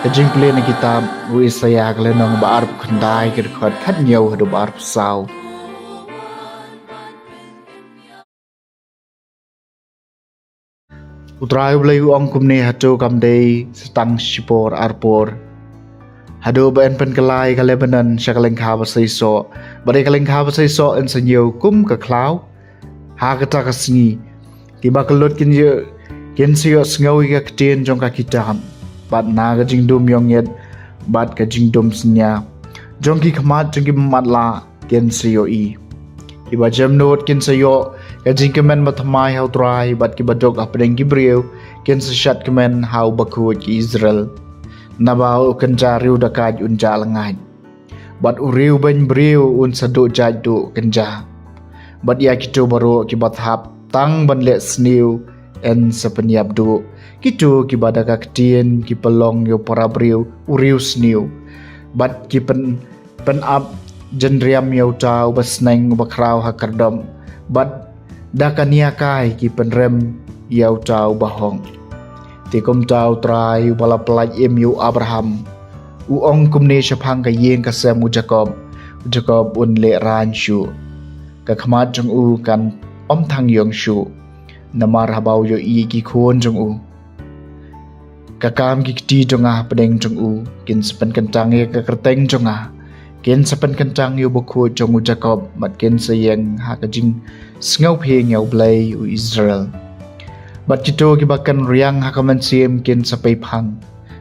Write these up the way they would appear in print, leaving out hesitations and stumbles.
Kajing pulih na kitab Isaya kalenong baarp kandai kirkot kat nyaw hadu baarp saw. Utrayu belayu ong kumne hatu kamdei setang shipor arpor. Hadu baen penkelai kalebanan syakaleng khaba saiso. Badai kaleng khaba saiso en sanyaw kum ke klau. Ha kata kasni. Tiba kelut kin siyo sengawi ka ketien jong ka kitam. Bat na ka jingdum yong yet bat ka jingdum senya jong ki khamat jong ki matla ken siyo i iba jam not ken sayo ka jing kemen mathamai how try bat ki badok apdeng ki breu ken shat kemen how baku ki Israel nabau ken jariu dakaj unja langai bat uriu ben breu un sadu jadu kenja bat ya kitu baro ki bathap tang ban le sniu en sepenyap du kitu ki badaka ketien ki pelong yo para briu uriu sniu bat ki pen up jendriam yo tau basneng bakrau hakardom bat dakania kai ki penrem yo tau bahong tikum tau trai bala pelaj yu Abraham u ong kumne shapang ka yeng ka semu Jacob un le ran shu ka khamat jong u kan om thang yong shu namar habau yo i ki khon jong u kakam ki ti jonga pedeng jong u kin sepen kentang ye ka kerteng jonga kin sepen kentang yo bokho jong u Jacob mat kin sayeng ha ka jing sngaw pheng yo blai u Israel bat kito ki bakan riang ha ka man sim kin sapai phang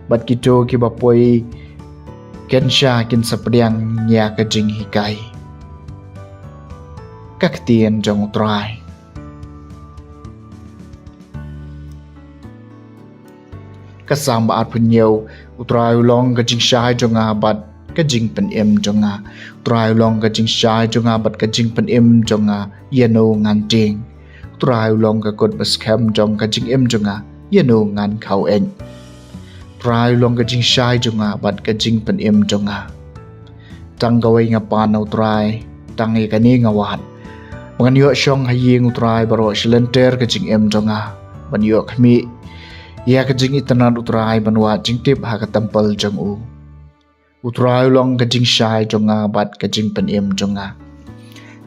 bat kito ki bapoi ken sha kin sapriang nya ka jing hikai kaktien jong utrai kasam baat punyew utrayu long kajing syai jonga bat kajing pen em jonga utrayu long kajing syai jonga bat kajing pen em jonga yeno ngan ting utrayu long ka kot baskem jong kajing em jonga yeno ngan khau en utrayu long kajing syai jonga bat kajing pen em jonga tang gawai ngapan utray tang ikani ngawat mangan yo syong haying utray baro silenter kajing em jonga ban yo khmi ya kajing itanan utrai banwa jingtip ha ka tampal jong u utrai long kajing syai jonga bat kajing pen em jonga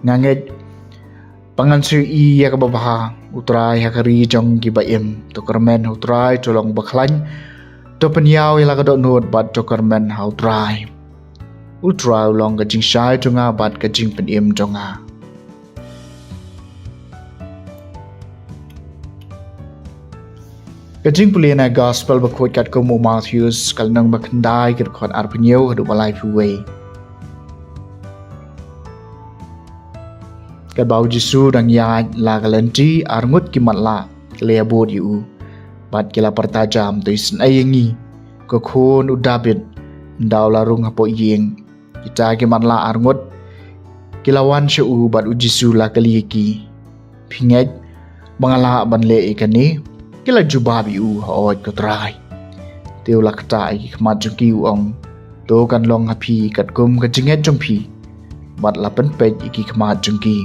nganget pangan su i ya ka babaha utrai ha kari jong ki ba em to kermen utrai tolong baklan to penyaw ila ka do not bat to kermen ha utrai long kajing syai jonga bat kajing pen em jonga kajing pulina gospel bakut kat ko mo Matthews kalnang bakandai kat kon arpenyo hadu balai fuwe kat bau Jesu dang ya la kalenti arngut ki matla le bod yu bat kila pertajam tu isin ayengi ko khon u David ndaw la rung hapo yeng kita ki matla arngut kilawan shu bat u Jesu la kaliki phinget bangala banle ikani kila jubabi u hoot ko try teu lakta ki khmat jong ki ong to kan long hapi kat kum ka jinget jong phi bat la pen pe ki khmat jong ki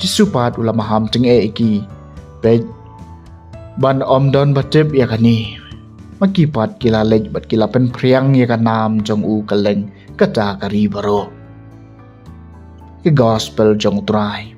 Jesu pat ulama ham ting e ki pe ban om don batep ya kani maki pat kila lej bat kila pen priang ya kanam jong u kaleng kata kari baro ki gospel jong try